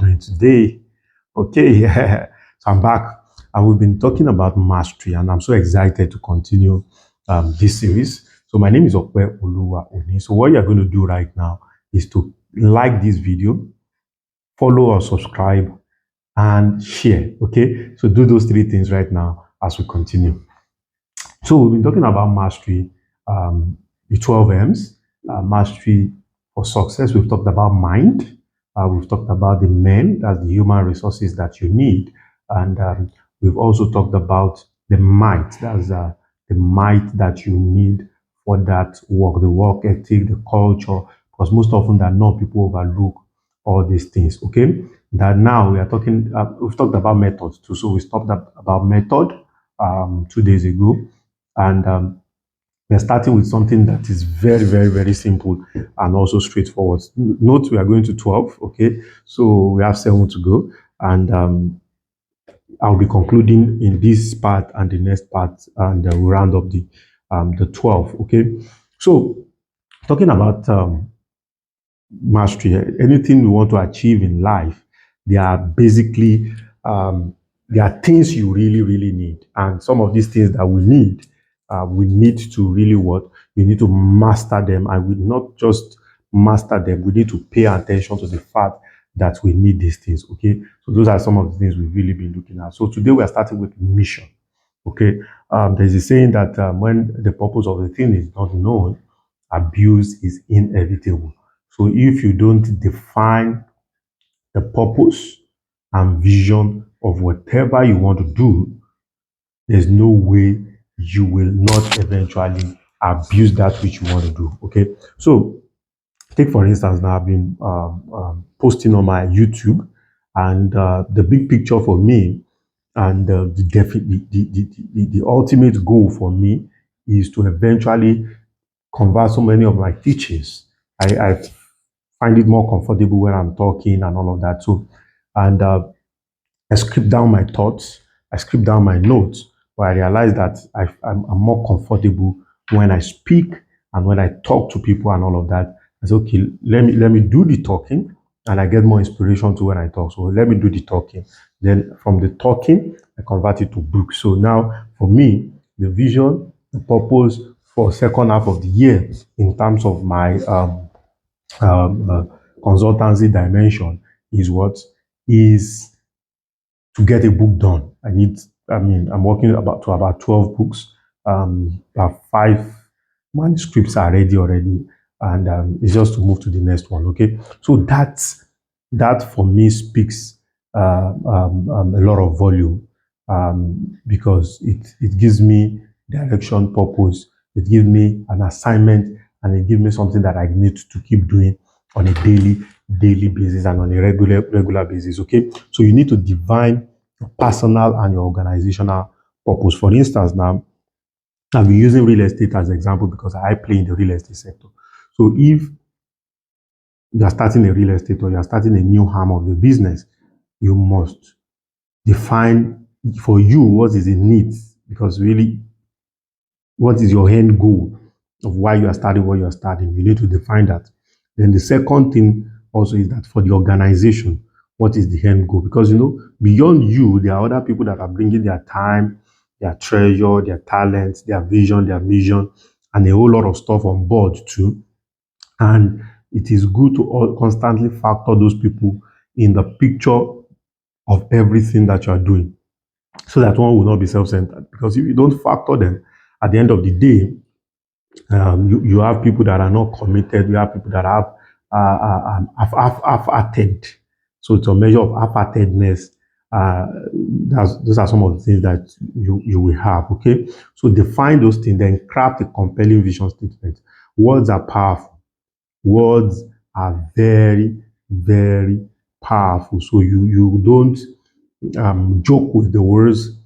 doing today? Okay, so I'm back, and we've been talking about mastery, and I'm so excited to continue this series. So my name is Okwe Oluwa Oni. So what you're going to do right now is to like this video, follow or subscribe, and share. Okay, so do those three things right now as we continue. So we've been talking about mastery, the 12 M's, mastery for success. We've talked about mind. We've talked about the men, that's the human resources that you need. And we've also talked about the might, that's the might that you need for that work, the work ethic, the culture, because most often than not, people overlook all these things, okay? That now we are talking, we've talked about methods too. So we stopped about method 2 days ago. And we're starting with something that is very, very, very simple and also straightforward. Note we are going to 12, okay? So we have 7 to go. And I'll be concluding in this part and the next part, and we'll round up the 12, okay? So talking about mastery, anything we want to achieve in life, there are basically, there are things you really, really need. And some of these things that we need to really what? We need to master them, and we not just master them, we need to pay attention to the fact that we need these things, okay? So those are some of the things we've really been looking at. So today we are starting with mission, okay? There's a saying that when the purpose of the thing is not known, abuse is inevitable. So if you don't define the purpose and vision of whatever you want to do, there's no way you will not eventually abuse that which you want to do. Okay, so take for instance, now I've been posting on my YouTube, and the big picture for me, and the ultimate goal for me is to eventually convert so many of my teachings. I find it more comfortable when I'm talking and all of that. So, and I script down my thoughts, I script down my notes, but I realize that I'm more comfortable when I speak and when I talk to people and all of that. I say, okay, let me do the talking, and I get more inspiration to when I talk. So let me do the talking. Then from the talking, I convert it to books. So now for me, the vision, the purpose for second half of the year in terms of my consultancy dimension is what is to get a book done. I'm working about 12 books. About 5 manuscripts are ready already, and it's just to move to the next one. Okay, so that for me speaks a lot of volume, because it gives me direction, purpose. It gives me an assignment, and it gives me something that I need to keep doing on a daily basis and on a regular basis. Okay, so you need to define your personal and your organizational purpose. For instance, now I'll be using real estate as an example because I play in the real estate sector. So if you are starting a real estate or you are starting a new arm of your business, you must define for you what is the need, because really, what is your end goal of why you are starting what you are starting? You need to define that. Then the second thing also is that for the organization, what is the end goal? Because beyond you, there are other people that are bringing their time, their treasure, their talents, their vision, their mission, and a whole lot of stuff on board too. And it is good to constantly factor those people in the picture of everything that you are doing, so that one will not be self-centered. Because if you don't factor them, at the end of the day, you have people that are not committed. You have people that have half-hearted. So it's a measure of half-heartedness. Those are some of the things that you will have. Okay, so define those things, then craft a compelling vision statement. Words are powerful. Words are very, very powerful. So you don't joke with the words.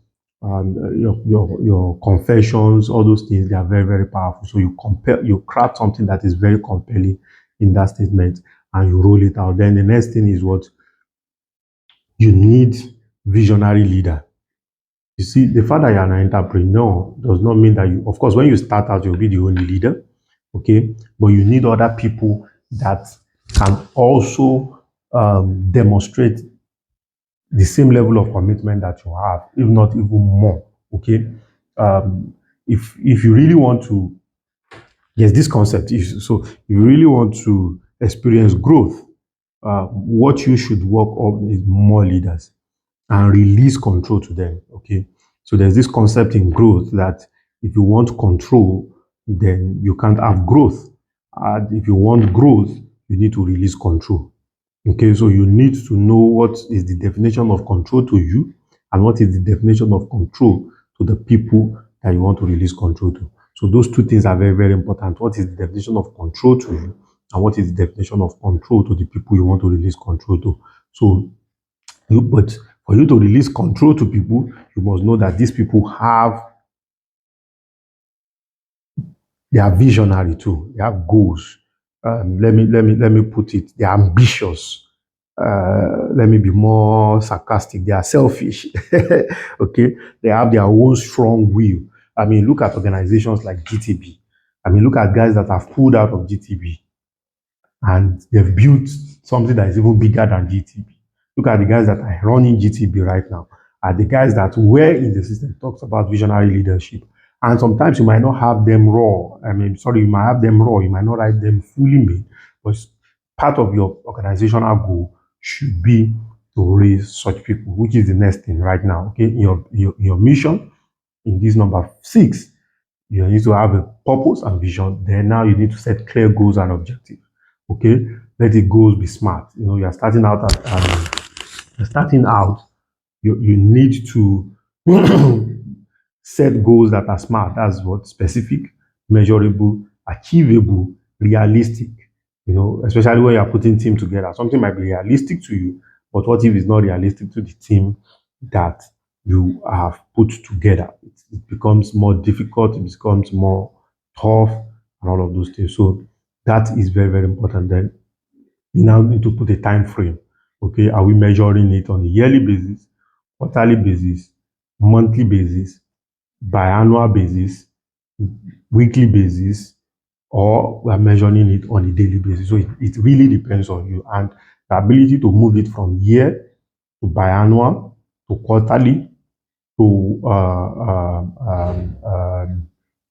Your confessions, all those things, they are very, very powerful. So you craft something that is very compelling in that statement, and you roll it out. Then the next thing is what you need: visionary leader. You see, the fact that you're an entrepreneur does not mean that of course, when you start out, you'll be the only leader, okay? But you need other people that can also demonstrate the same level of commitment that you have, if not even more. Okay. Um, if you really want to, there's this concept. So you really want to experience growth, what you should work on is more leaders and release control to them. Okay. So there's this concept in growth that if you want control, then you can't have growth. And if you want growth, you need to release control. Okay, so you need to know what is the definition of control to you and what is the definition of control to the people that you want to release control to. So those two things are very, very important. What is the definition of control to you and what is the definition of control to the people you want to release control to? So but for you to release control to people, you must know that these people they are visionary too. They have goals. Let me put it. They are ambitious. Let me be more sarcastic. They are selfish. Okay, they have their own strong will. I mean, look at organizations like GTB. I mean, look at guys that have pulled out of GTB and they've built something that is even bigger than GTB. Look at the guys that are running GTB right now. Are the guys that were in the system. Talks about visionary leadership. And sometimes you might not have them raw. I mean, sorry, you might have them raw. You might not write them fully made. But part of your organizational goal should be to raise such people, which is the next thing right now. Okay, in your mission, in this number 6, you need to have a purpose and vision. Then now you need to set clear goals and objectives. Okay, let the goals be smart. You are starting out you need to set goals that are smart. That's what specific, measurable, achievable, realistic. Especially when you're putting team together. Something might be realistic to you, but what if it's not realistic to the team that you have put together? It becomes more difficult, it becomes more tough, and all of those things. So that is very, very important. Then you now need to put a time frame. Okay, are we measuring it on a yearly basis, quarterly basis, monthly basis, biannual basis, weekly basis, or we are measuring it on a daily basis? So it really depends on you and the ability to move it from year to biannual to quarterly to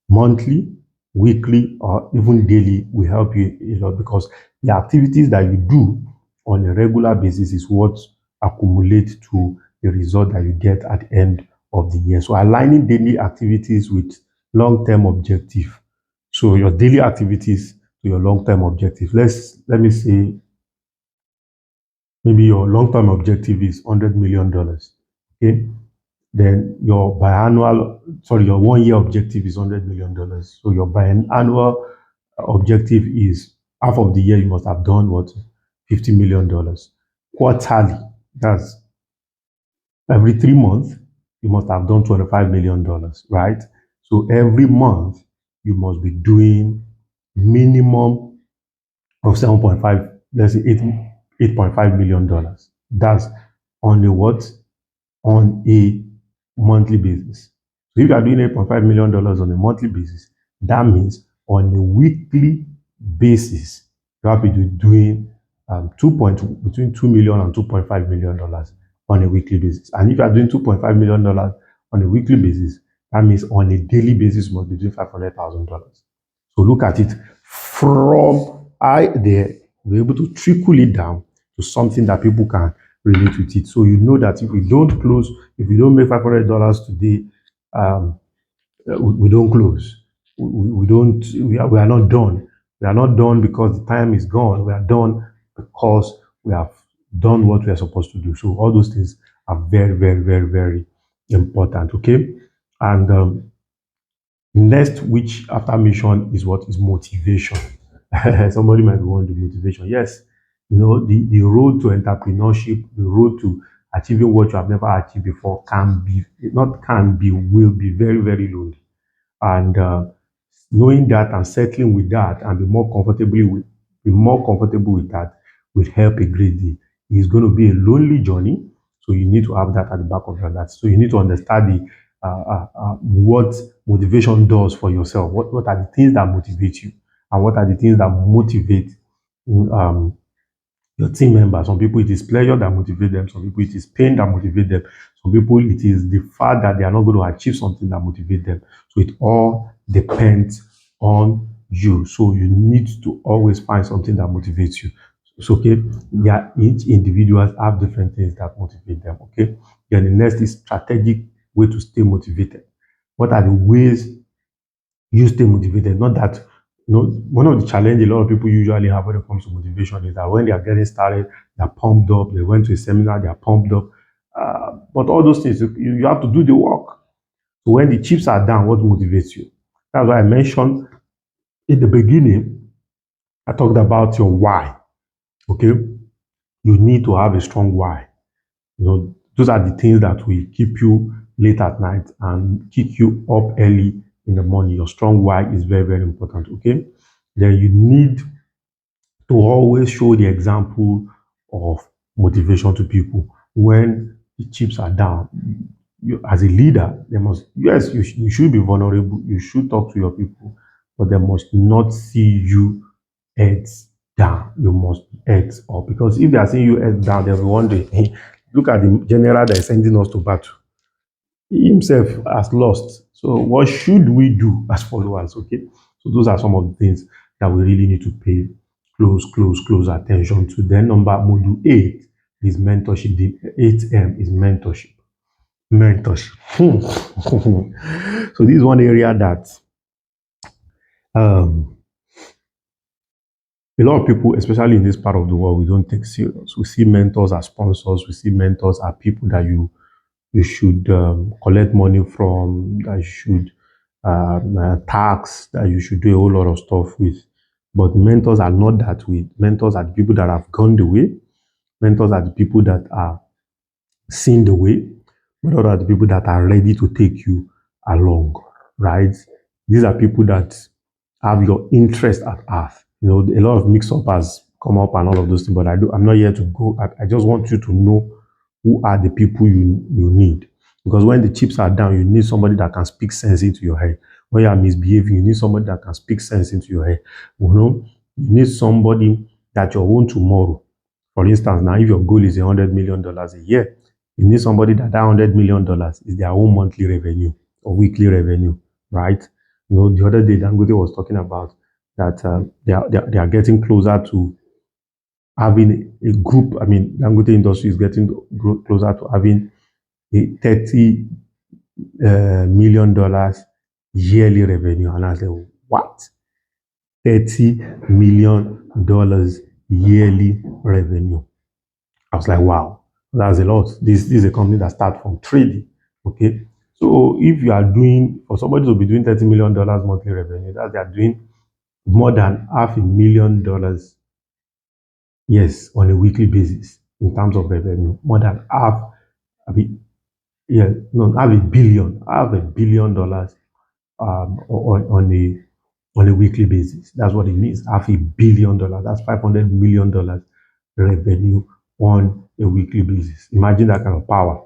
monthly, weekly, or even daily will help you a lot because the activities that you do on a regular basis is what accumulate to the result that you get at the end of the year. So aligning daily activities with long-term objective. So your daily activities to your long-term objective. Let me say maybe your long-term objective is $100 million. Okay, then your 1 year objective is $100 million. So your biannual objective is half of the year you must have done what? $50 million. Quarterly, that's every 3 months you must have done $25 million, right? So every month you must be doing minimum of 7.5, let's say $8.5 million. That's on a what? On a monthly basis. So if you are doing $8.5 million on a monthly basis, that means on a weekly basis, you have to be doing between $2 million and $2.5 million on a weekly basis. And if you are doing $2.5 million on a weekly basis, that means on a daily basis, you must be doing $500,000. So look at it from there, we're able to trickle it down to something that people can relate with it. So you know that if we don't make $500 today, we don't close. We are not done. We are not done because the time is gone. We are done because we have done what we are supposed to do. So all those things are very, very, very, very important. Okay, and next, which after mission is what is motivation. Somebody might want the motivation. Yes, the road to entrepreneurship, the road to achieving what you have never achieved before will be very, very lonely. And knowing that and settling with that and be more comfortable with that will help a great deal. It's going to be a lonely journey, so you need to have that at the back of your heart. So you need to understand what motivation does for yourself. What are the things that motivate you, and what are the things that motivate um, your team members. Some people it is pleasure that motivates them. Some people it is pain that motivates them. Some people it is the fact that they are not going to achieve something that motivates them. So it all depends on you. So you need to always find something that motivates you. So okay, yeah, each individuals have different things that motivate them. Okay. Then the next is strategic way to stay motivated. What are the ways you stay motivated? Not that one of the challenges a lot of people usually have when it comes to motivation is that when they are getting started, they're pumped up. They went to a seminar, they're pumped up. But all those things, you have to do the work. So when the chips are down, what motivates you? That's why I mentioned in the beginning, I talked about your why. Okay. You need to have a strong why. Those are the things that will keep you late at night and keep you up early in the morning. Your strong why is very, very important. Okay. Then you need to always show the example of motivation to people when the chips are down. You, as a leader, they must, yes, you should be vulnerable. You should talk to your people, but they must not see you heads down. You must be heads up because if they are seeing you heads down, they'll be wondering, hey, look at the general that is sending us to battle. He himself has lost. So what should we do as followers? Okay. So those are some of the things that we really need to pay close attention to. Then number module 8 is mentorship. The 8M is mentorship. Mentorship. So this is one area that um, a lot of people, especially in this part of the world, we don't take serious. We see mentors as sponsors. We see mentors as people that you should collect money from, that you should tax, that you should do a whole lot of stuff with. But mentors are not that way. Mentors are the people that have gone the way. Mentors are the people that are seeing the way. Mentors are the people that are ready to take you along, right? These are people that have your interest at heart. A lot of mix-up has come up and all of those things, but I'm not here to go. I just want you to know who are the people you need. Because when the chips are down, you need somebody that can speak sense into your head. When you are misbehaving, you need somebody that can speak sense into your head. You need somebody that your own tomorrow. For instance, now if your goal is $100 million a year, you need somebody that $100 million is their own monthly revenue or weekly revenue, right? The other day Dangote was talking about that they are getting closer to having a group. I mean, Dangote Industry is getting closer to having a $30 million yearly revenue. And I was like, what? $30 million yearly revenue. I was like, wow, that's a lot. This is a company that starts from trading. Okay. So if you are doing, for somebody to be doing $30 million monthly revenue, that they are doing more than $500,000, yes, on a weekly basis in terms of revenue. More than half, I mean, yeah, no, half a billion dollars on a weekly basis. That's what it means. Half a billion dollars. That's $500 million revenue on a weekly basis. Imagine that kind of power.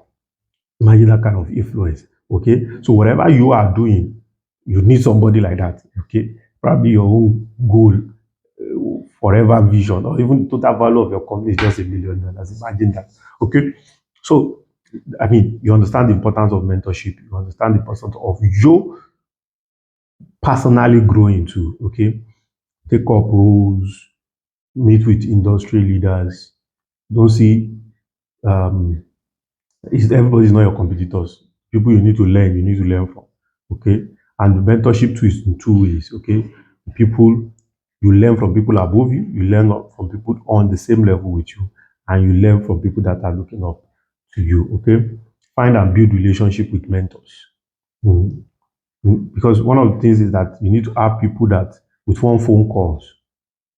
Imagine that kind of influence. Okay. So whatever you are doing, you need somebody like that. Okay. Probably your own goal, forever vision, or even total value of your company is just $1 million. Imagine that. Okay. So I mean, you understand the importance of mentorship. You understand the importance of you personally growing too. Okay. Take up roles, meet with industry leaders. Don't see everybody's not your competitors. People you need to learn from. Okay. And the mentorship too is in two ways. Okay. People, you learn from people above you, you learn from people on the same level with you, and you learn from people that are looking up to you. Okay. Find and build relationship with mentors. Mm. Because one of the things is that you need to have people that with one phone calls,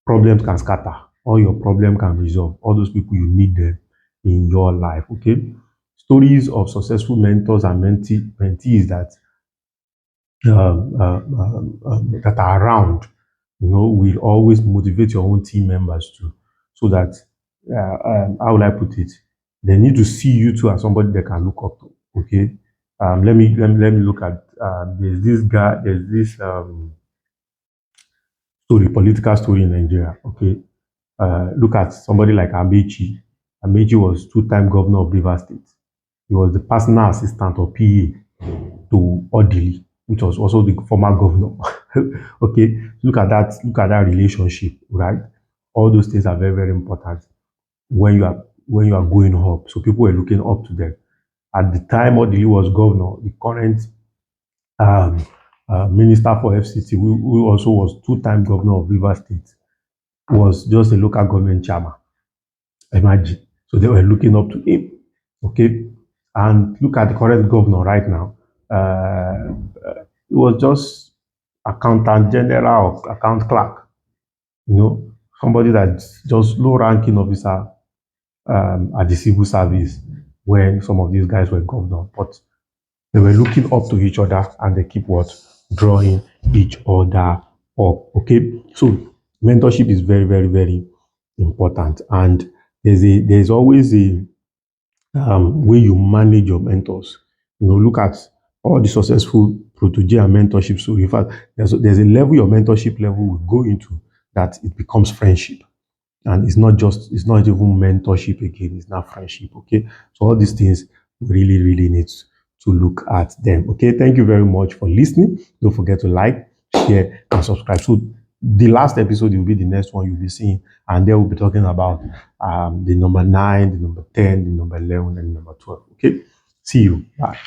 problems can scatter. All your problem can resolve. All those people, you need them in your life. Okay. Stories of successful mentors and mentees that are around, will always motivate your own team members too. So that, how will I put it? They need to see you too as somebody they can look up to. Okay. Let me look at, there's this guy, there's this, story, political story in Nigeria. Okay. Look at somebody like Amechi. Amechi was two-time governor of Rivers State. He was the personal assistant or PA to Odili, which was also the former governor. Okay, look at that. Look at that relationship, right? All those things are very, very important when you are going up. So people were looking up to them. At the time Odili was governor, the current um, minister for FCT, who also was two-time governor of Rivers State, was just a local government chairman. Imagine. So they were looking up to him. Okay. And look at the current governor right now. He was just accountant general or account clerk, somebody that's just low ranking officer at the civil service when some of these guys were governor. But they were looking up to each other and they keep what? Drawing each other up. Okay. So mentorship is very, very, very important. And there's always a way you manage your mentors. Look at all the successful protege and mentorship. So in fact, there's a level your mentorship level will go into that it becomes friendship. And it's not even mentorship again, it's not friendship. Okay. So all these things really, really need to look at them. Okay. Thank you very much for listening. Don't forget to like, share, and subscribe. So the last episode will be the next one you'll be seeing, and there we'll be talking about the number 9, the number 10, the number 11, and the number 12. Okay. See you. Bye.